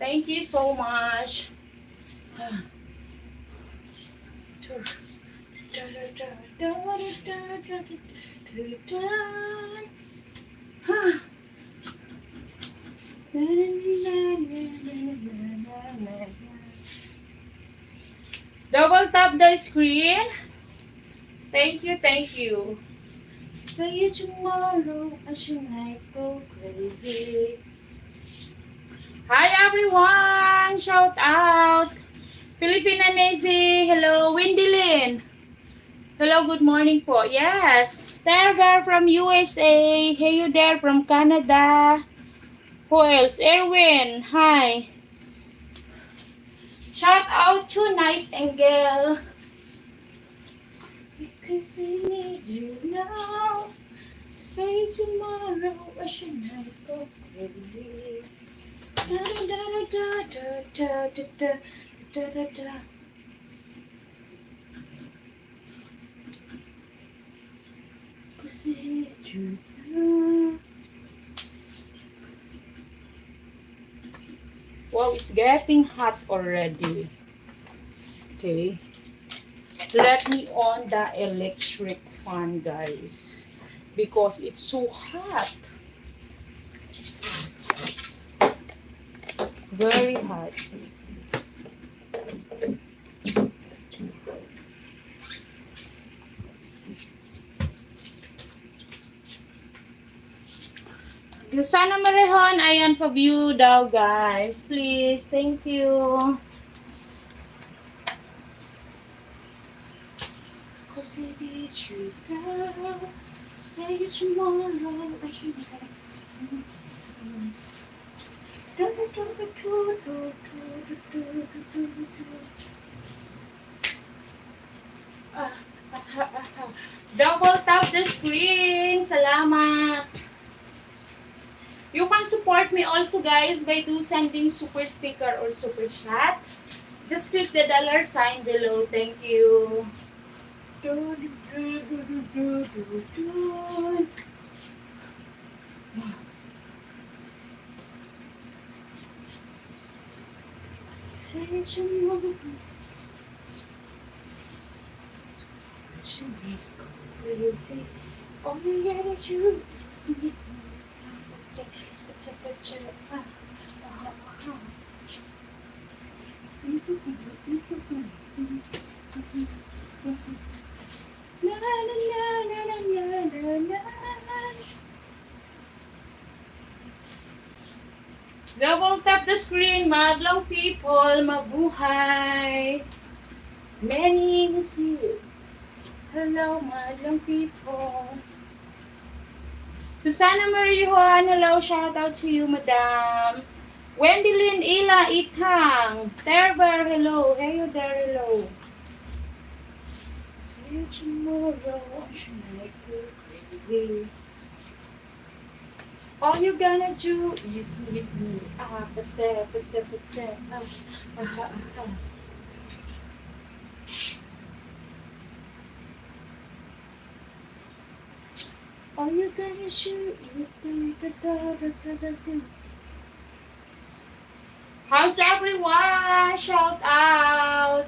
Thank you so much. Double tap the screen. Thank you, thank you. Say it tomorrow, I should not go crazy. Hi everyone! Shout out! Filipina Nazy, hello. Windy Lynn, hello, good morning po. Yes, Terver from USA. Hey you there from Canada. Who else? Erwin, hi. Shout out to Nightingale. Because I need you now. Say tomorrow, I should not go crazy. Da da da da da da da da da da da. Cause I need you now. Wow, it's getting hot already. Okay. Let me on the electric fan, guys. Because it's so hot. Very hot. Sana Marihon, ayan for view daw, guys. Please, thank you. Cause it is true now. Say it tomorrow, I should have. Double tap the screen. Salamat. You can support me also, guys, by sending super sticker or super chat. Just click the $sign below. Thank you. Say tomorrow. Crazy. All you gotta do is meet me. Double tap the screen, madlang people, mabuhay. Many miss you. Hello, madlang people. Susana Marie Juan, hello, shout out to you, madam. Wendy Lynn Ila Itang. Terber, hello. Hey, you there, hello. Say tomorrow, I should not go crazy. All you gonna do is leave me. All you gonna do. How's everyone? Shout out.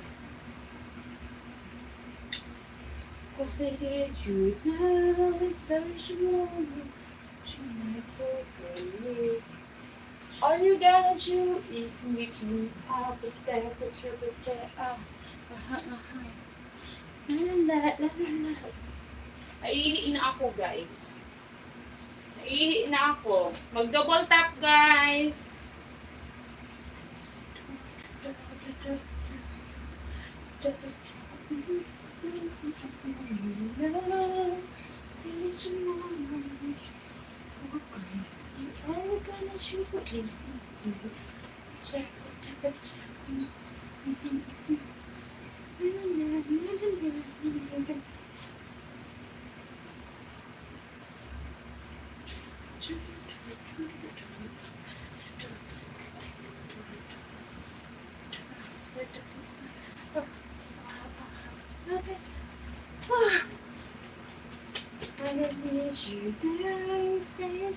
Cause I did you now, such a moment. Tonight for crazy. All you gotta do is make me up. Naiihi na ako, guys. Naiihi na ako. Mag-double tap, guys. I need you there, say you